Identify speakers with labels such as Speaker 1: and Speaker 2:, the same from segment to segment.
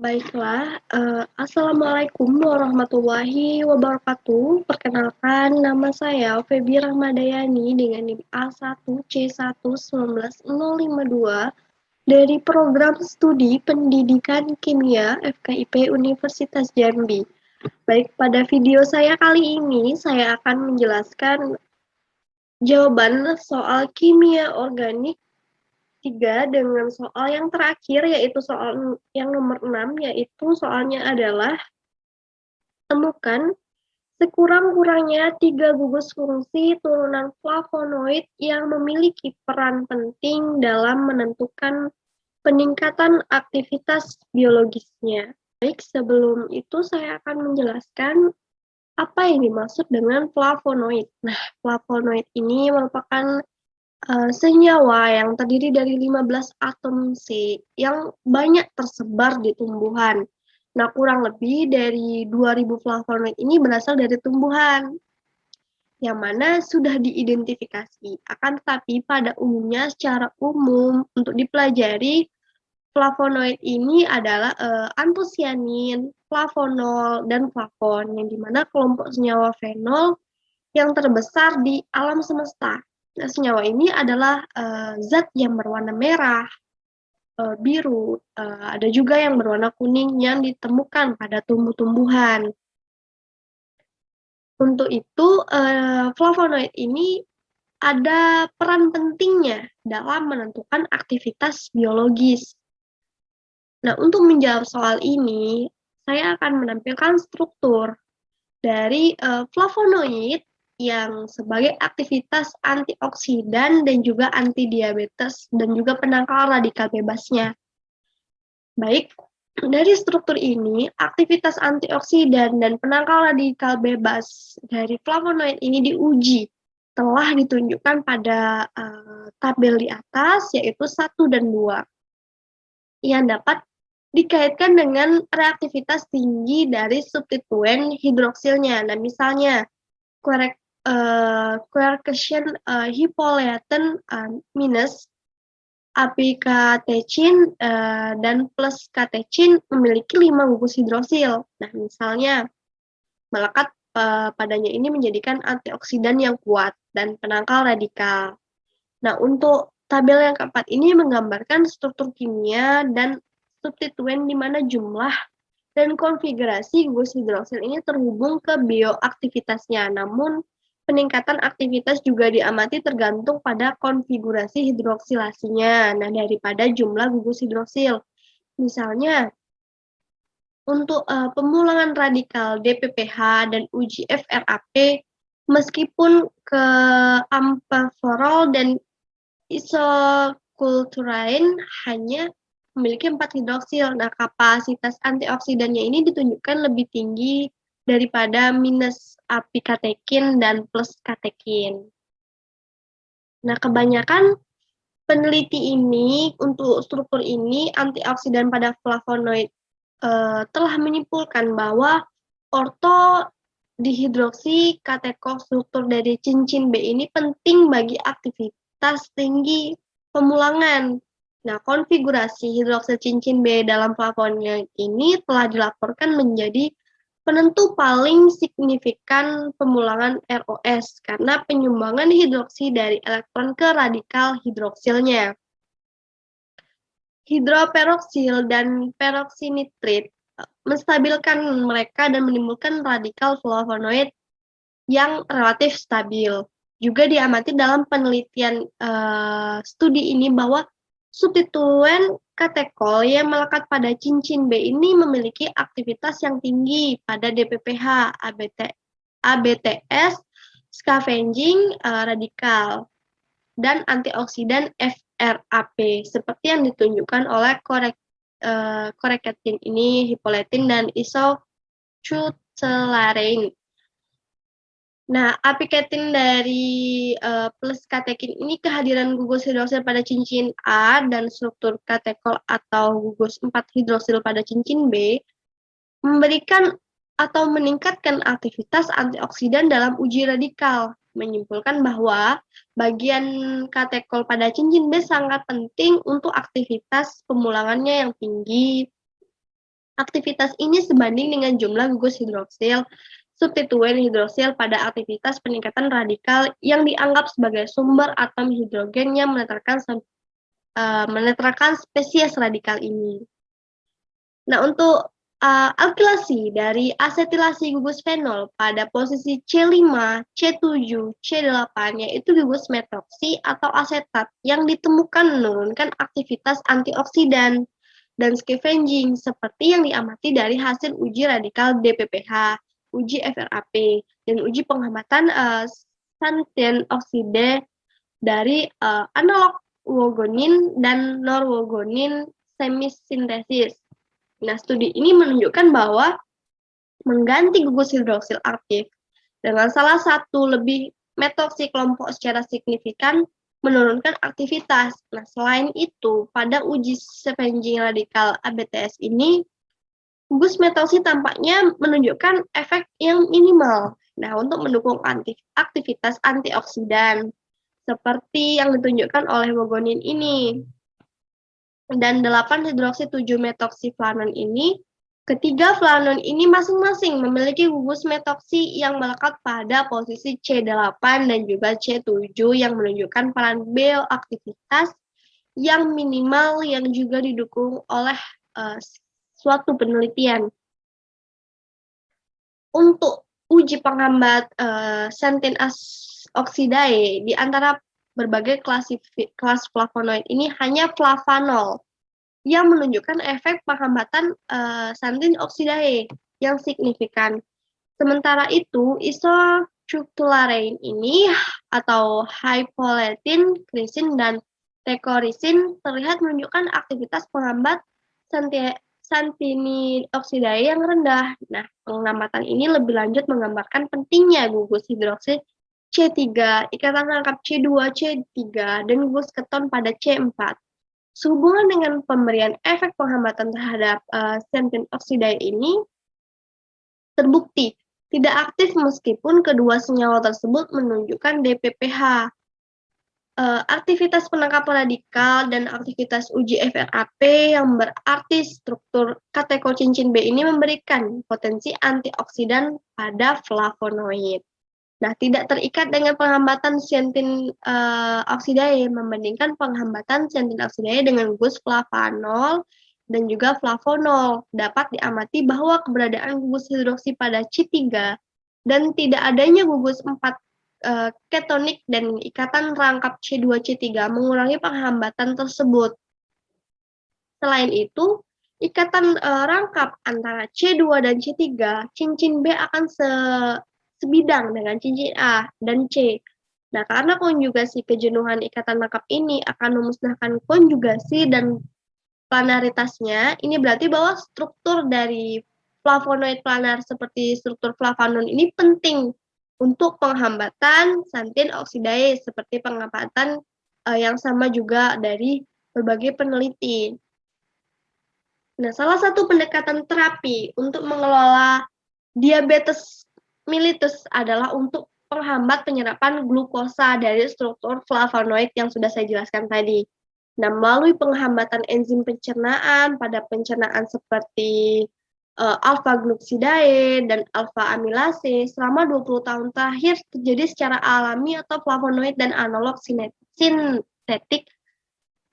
Speaker 1: Baiklah, assalamualaikum warahmatullahi wabarakatuh. Perkenalkan, nama saya Febi Rahmadayani dengan NIM A1C11952 dari Program Studi Pendidikan Kimia FKIP Universitas Jambi. Baik, pada video saya kali ini saya akan menjelaskan jawaban soal kimia organik 3 dengan soal yang terakhir, yaitu soal yang nomor 6, yaitu soalnya adalah temukan sekurang-kurangnya 3 gugus fungsi turunan flavonoid yang memiliki peran penting dalam menentukan peningkatan aktivitas biologisnya. Baik, sebelum itu saya akan menjelaskan apa yang dimaksud dengan flavonoid. Nah, flavonoid ini merupakan senyawa yang terdiri dari 15 atom C yang banyak tersebar di tumbuhan. Nah, kurang lebih dari 2000 flavonoid ini berasal dari tumbuhan, yang mana sudah diidentifikasi. Akan tetapi pada umumnya secara umum untuk dipelajari, flavonoid ini adalah antosianin, flavonol, dan flavon, yang dimana kelompok senyawa fenol yang terbesar di alam semesta. Nah, senyawa ini adalah zat yang berwarna merah, biru, ada juga yang berwarna kuning yang ditemukan pada tumbuh-tumbuhan. Untuk itu, flavonoid ini ada peran pentingnya dalam menentukan aktivitas biologis. Nah, untuk menjawab soal ini, saya akan menampilkan struktur dari flavonoid yang sebagai aktivitas antioksidan dan juga antidiabetes dan juga penangkal radikal bebasnya. Baik, dari struktur ini, aktivitas antioksidan dan penangkal radikal bebas dari flavonoid ini diuji telah ditunjukkan pada tabel di atas, yaitu 1 dan 2, yang dapat dikaitkan dengan reaktivitas tinggi dari substituen hidroksilnya. Nah, misalnya quercetin hipoleuten minus apikatechin dan plus katechin memiliki 5 gugus hidroksil. Nah, misalnya melekat padanya ini menjadikan antioksidan yang kuat dan penangkal radikal. Nah, untuk tabel yang keempat ini menggambarkan struktur kimia dan substituen di mana jumlah dan konfigurasi gugus hidroksil ini terhubung ke bioaktivitasnya. Namun, peningkatan aktivitas juga diamati tergantung pada konfigurasi hidroksilasinya, daripada jumlah gugus hidroksil. Misalnya, untuk pemulangan radikal DPPH dan uji FRAP, meskipun ke amphoterol dan isokulturain hanya memiliki 4 hidroksil. Nah, kapasitas antioksidannya ini ditunjukkan lebih tinggi daripada minus apikatekin dan plus katekin. Nah, kebanyakan peneliti ini untuk struktur ini antioksidan pada flavonoid telah menyimpulkan bahwa orto dihidroksi katekol struktur dari cincin B ini penting bagi aktivitas tinggi pemulangan. Nah, konfigurasi hidroksil cincin B dalam flavonoid ini telah dilaporkan menjadi penentu paling signifikan pemulangan ROS karena penyumbangan hidroksi dari elektron ke radikal hidroksilnya. Hidroperoksil dan peroksinitrit menstabilkan mereka dan menimbulkan radikal flavonoid yang relatif stabil. Juga diamati dalam penelitian studi ini bahwa substituen katekol yang melekat pada cincin B ini memiliki aktivitas yang tinggi pada DPPH, ABTS, scavenging radikal, dan antioksidan FRAP, seperti yang ditunjukkan oleh quercetin ini, hipoletin, dan isocutelarein. Nah, apiketin dari plus katekin ini kehadiran gugus hidroksil pada cincin A dan struktur katekol atau gugus 4 hidroksil pada cincin B memberikan atau meningkatkan aktivitas antioksidan dalam uji radikal, menyimpulkan bahwa bagian katekol pada cincin B sangat penting untuk aktivitas pemulangannya yang tinggi. Aktivitas ini sebanding dengan jumlah gugus hidroksil substituen hidroksil pada aktivitas peningkatan radikal yang dianggap sebagai sumber atom hidrogen yang menetralkan spesies radikal ini. Nah, untuk alkilasi dari asetilasi gugus fenol pada posisi C5, C7, C8 yaitu gugus metoksi atau asetat yang ditemukan menurunkan aktivitas antioksidan dan scavenging seperti yang diamati dari hasil uji radikal DPPH, uji FRAP, dan uji penghambatan xanthin oksida dari analog wogonin dan norwogonin semisintesis. Nah, studi ini menunjukkan bahwa mengganti gugus hidroksil aktif dengan salah satu lebih metoksi kelompok secara signifikan menurunkan aktivitas. Nah, selain itu, pada uji scavenging radikal ABTS ini, gugus metoksi tampaknya menunjukkan efek yang minimal. Nah, untuk mendukung aktivitas antioksidan, seperti yang ditunjukkan oleh wogonin ini. Dan 8 hidroksi 7 metoksiflanon ini, ketiga flanon ini masing-masing memiliki gugus metoksi yang melekat pada posisi C8 dan juga C7 yang menunjukkan peran bioaktivitas yang minimal yang juga didukung oleh suatu penelitian. Untuk uji penghambat xanthin oxidae di antara berbagai kelas flavonoid ini hanya flavanol yang menunjukkan efek penghambatan xanthin oxidae yang signifikan. Sementara itu, isostructularein ini atau hypoletin, krisin, dan tekorisin terlihat menunjukkan aktivitas penghambat xanthin oxidae yang rendah. Nah, pengamatan ini lebih lanjut menggambarkan pentingnya gugus hidroksid C3, ikatan rangkap C2, C3, dan gugus keton pada C4. Sehubungan dengan pemberian efek penghambatan terhadap xanthin oxidae ini terbukti tidak aktif meskipun kedua senyawa tersebut menunjukkan DPPH. Aktivitas penangkapan radikal dan aktivitas uji FRAP yang berarti struktur katecholcincin B ini memberikan potensi antioksidan pada flavonoid. Nah, tidak terikat dengan penghambatan xanthin oxidae membandingkan penghambatan xanthin oxidae dengan gugus flavanol dan juga flavonol. Dapat diamati bahwa keberadaan gugus hidroksi pada C3 dan tidak adanya gugus 4 ketonik dan ikatan rangkap C2 C3 mengurangi penghambatan tersebut. Selain itu, ikatan rangkap antara C2 dan C3, cincin B akan sebidang dengan cincin A dan C. Nah, karena konjugasi kejenuhan ikatan rangkap ini akan memusnahkan konjugasi dan planaritasnya, ini berarti bahwa struktur dari flavonoid planar seperti struktur flavanon ini penting untuk penghambatan xanthin oxidae seperti penghambatan yang sama juga dari berbagai peneliti. Nah, salah satu pendekatan terapi untuk mengelola diabetes mellitus adalah untuk penghambat penyerapan glukosa dari struktur flavonoid yang sudah saya jelaskan tadi. Nah, melalui penghambatan enzim pencernaan pada pencernaan seperti alpha-glucosidase dan alpha-amilase selama 20 tahun terakhir terjadi secara alami atau flavonoid dan analog sintetik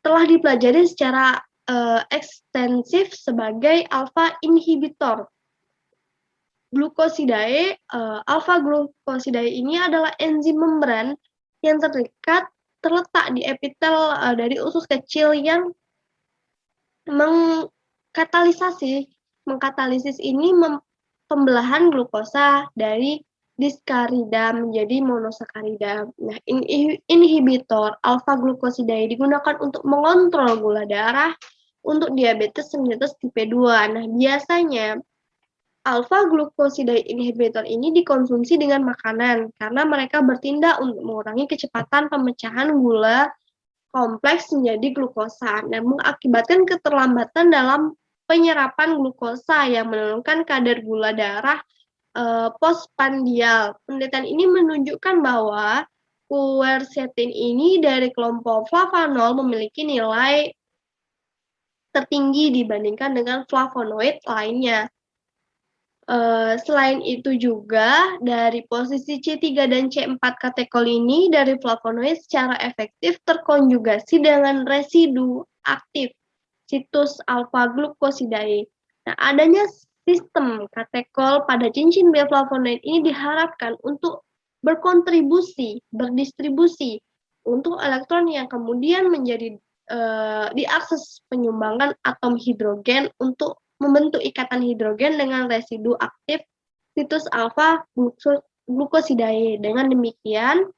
Speaker 1: telah dipelajari secara ekstensif sebagai alpha inhibitor. Glucosidae, alpha-glucosidae ini adalah enzim membran yang terletak di epitel dari usus kecil yang mengkatalisis ini pembelahan glukosa dari diskarida menjadi monosakarida. Nah, inhibitor alpha-glucosidae digunakan untuk mengontrol gula darah untuk diabetes mellitus tipe 2. Nah, biasanya alpha-glucosidae inhibitor ini dikonsumsi dengan makanan karena mereka bertindak untuk mengurangi kecepatan pemecahan gula kompleks menjadi glukosa dan mengakibatkan keterlambatan dalam penyerapan glukosa yang menurunkan kadar gula darah postprandial. Penelitian ini menunjukkan bahwa quercetin ini dari kelompok flavanol memiliki nilai tertinggi dibandingkan dengan flavonoid lainnya. Selain itu juga dari posisi C3 dan C4 katekol ini dari flavonoid secara efektif terkonjugasi dengan residu aktif situs alfa glukosidae. Nah, adanya sistem katekol pada cincin B flavonoid ini diharapkan untuk berdistribusi untuk elektron yang kemudian menjadi diakses penyumbangan atom hidrogen untuk membentuk ikatan hidrogen dengan residu aktif situs alfa glukosidae. Dengan demikian,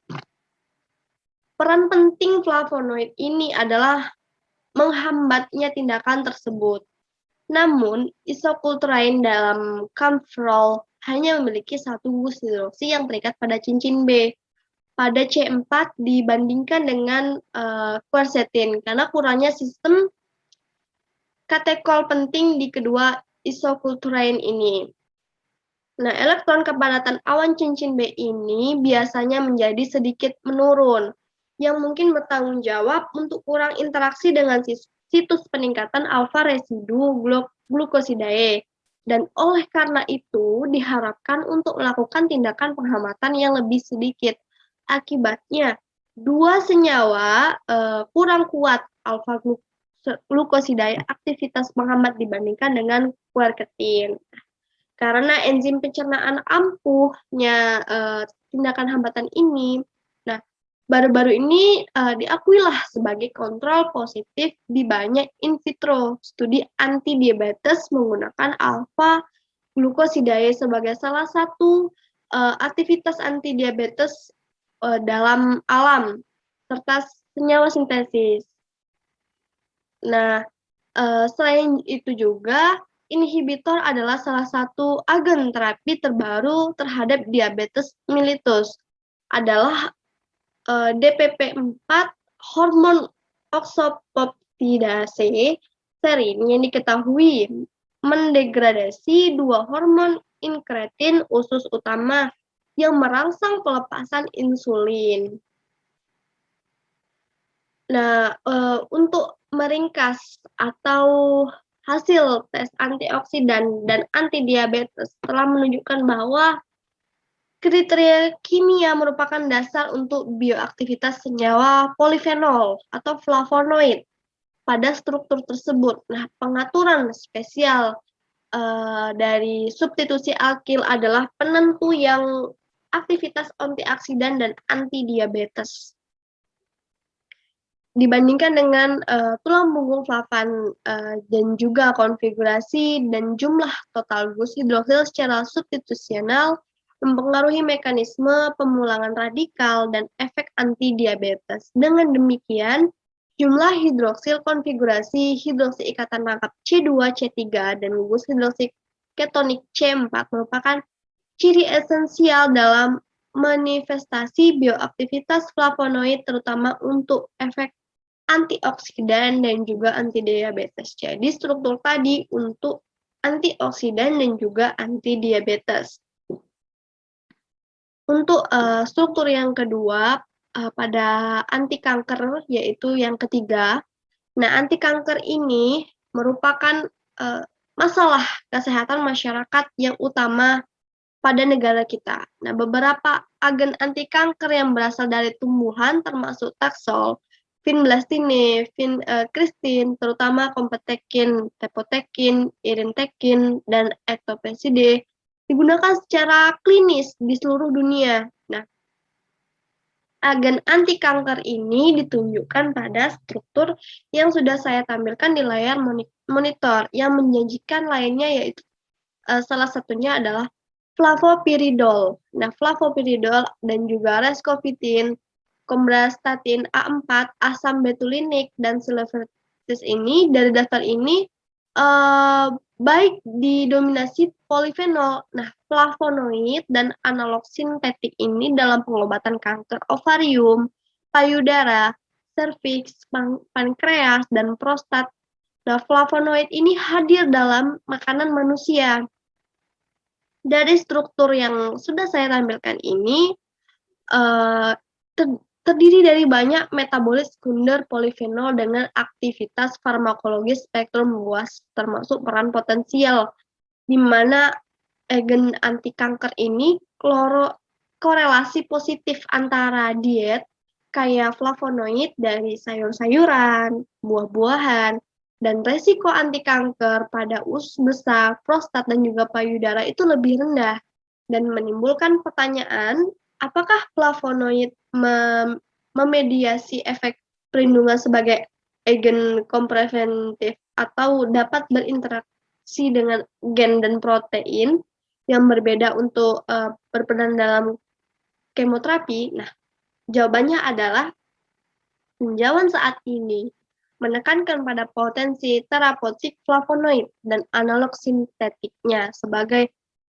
Speaker 1: peran penting flavonoid ini adalah menghambatnya tindakan tersebut. Namun, isokulturain dalam camphorol hanya memiliki satu gus hidroksi yang terikat pada cincin B pada C4 dibandingkan dengan quercetin karena kurangnya sistem katekol penting di kedua isokulturain ini. Nah, elektron kepadatan awan cincin B ini biasanya menjadi sedikit menurun, yang mungkin bertanggung jawab untuk kurang interaksi dengan situs peningkatan alfa residu glukosidae. Dan oleh karena itu, diharapkan untuk melakukan tindakan penghematan yang lebih sedikit. Akibatnya, dua senyawa kurang kuat alfa glukosidae aktivitas penghambat dibandingkan dengan quercetin. Karena enzim pencernaan ampuhnya tindakan hambatan ini, nah baru-baru ini diakuilah sebagai kontrol positif di banyak in vitro studi anti diabetes menggunakan alfa glukosidae sebagai salah satu aktivitas anti diabetes dalam alam serta senyawa sintesis. Nah, selain itu juga inhibitor adalah salah satu agen terapi terbaru terhadap diabetes mellitus. Adalah DPP-4 hormon oksopeptidase serin yang diketahui mendegradasi dua hormon inkretin usus utama yang merangsang pelepasan insulin. Nah, untuk meringkas atau hasil tes antioksidan dan anti diabetes telah menunjukkan bahwa kriteria kimia merupakan dasar untuk bioaktivitas senyawa polifenol atau flavonoid pada struktur tersebut. Nah, pengaturan spesial dari substitusi alkil adalah penentu yang aktivitas antioksidan dan anti diabetes. Dibandingkan dengan tulang punggung flavan dan juga konfigurasi dan jumlah total gus hidroksil secara substitusional mempengaruhi mekanisme pemulangan radikal dan efek anti diabetes. Dengan demikian, jumlah hidroksil konfigurasi hidroksi ikatan rangkap C2, C3 dan gus hidroksi ketonik C4 merupakan ciri esensial dalam manifestasi bioaktivitas flavonoid terutama untuk efek antioksidan dan juga anti diabetes. Jadi struktur tadi untuk antioksidan dan juga anti diabetes. Untuk struktur yang kedua pada anti kanker yaitu yang ketiga. Nah, anti kanker ini merupakan masalah kesehatan masyarakat yang utama pada negara kita. Nah, beberapa agen anti kanker yang berasal dari tumbuhan termasuk taxol, vinblastine, kristin, terutama kompetekin, tepotekin, irintekin, dan ectopecide digunakan secara klinis di seluruh dunia. Nah, agen anti kanker ini ditunjukkan pada struktur yang sudah saya tampilkan di layar monitor. Yang menjanjikan lainnya yaitu salah satunya adalah flavopiridol. Nah, flavopiridol dan juga rescovitin, kombrastatin A4, asam betulinik, dan silvertis ini dari daftar ini baik didominasi polifenol. Nah, flavonoid dan analog sintetik ini dalam pengobatan kanker ovarium, payudara, serviks, pankreas, dan prostat. Nah, flavonoid ini hadir dalam makanan manusia. Dari struktur yang sudah saya tampilkan ini, terdiri dari banyak metabolit sekunder polifenol dengan aktivitas farmakologis spektrum luas, termasuk peran potensial, di mana agen anti kanker ini korelasi positif antara diet kayak flavonoid dari sayur-sayuran, buah-buahan, dan resiko anti kanker pada usus besar, prostat, dan juga payudara itu lebih rendah, dan menimbulkan pertanyaan, apakah flavonoid memediasi efek perlindungan sebagai agen kompreventif atau dapat berinteraksi dengan gen dan protein yang berbeda untuk berperan dalam kemoterapi? Nah, jawabannya adalah tinjauan saat ini menekankan pada potensi terapeutik flavonoid dan analog sintetiknya sebagai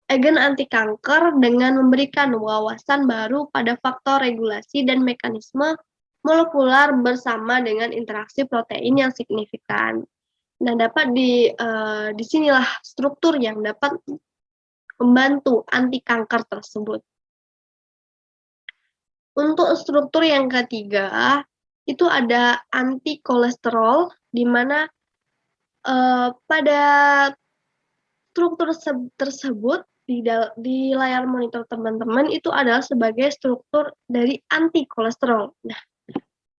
Speaker 1: agen anti kanker dengan memberikan wawasan baru pada faktor regulasi dan mekanisme molekular bersama dengan interaksi protein yang signifikan. Nah, dapat disinilah struktur yang dapat membantu anti kanker tersebut. Untuk struktur yang ketiga, itu ada anti kolesterol, di mana pada struktur tersebut di layar monitor teman-teman itu adalah sebagai struktur dari anti kolesterol. Nah,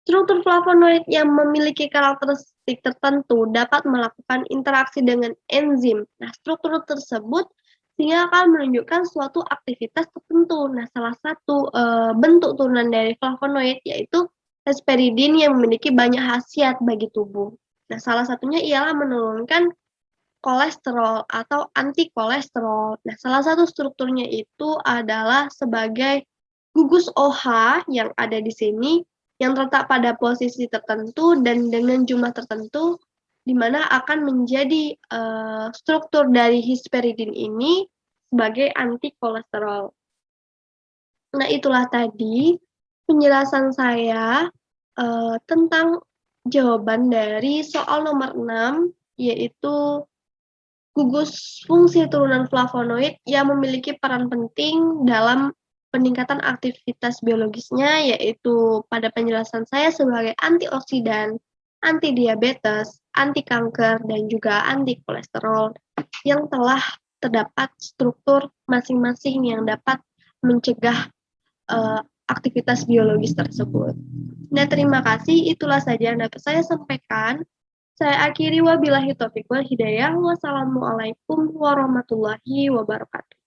Speaker 1: struktur flavonoid yang memiliki karakteristik tertentu dapat melakukan interaksi dengan enzim. Nah, struktur tersebut sehingga akan menunjukkan suatu aktivitas tertentu. Nah, salah satu bentuk turunan dari flavonoid yaitu hesperidin yang memiliki banyak khasiat bagi tubuh. Nah, salah satunya ialah menurunkan kolesterol atau anti kolesterol. Nah, salah satu strukturnya itu adalah sebagai gugus OH yang ada di sini yang terletak pada posisi tertentu dan dengan jumlah tertentu di mana akan menjadi struktur dari hesperidin ini sebagai anti kolesterol. Nah, itulah tadi penjelasan saya tentang jawaban dari soal nomor 6, yaitu gugus fungsi turunan flavonoid yang memiliki peran penting dalam peningkatan aktivitas biologisnya, yaitu pada penjelasan saya sebagai antioksidan, anti diabetes, anti kanker, dan juga anti kolesterol yang telah terdapat struktur masing-masing yang dapat mencegah aktivitas biologis tersebut. Nah, terima kasih. Itulah saja yang dapat saya sampaikan. Saya akhiri wabillahi taufiq wal hidayah. Wassalamualaikum warahmatullahi wabarakatuh.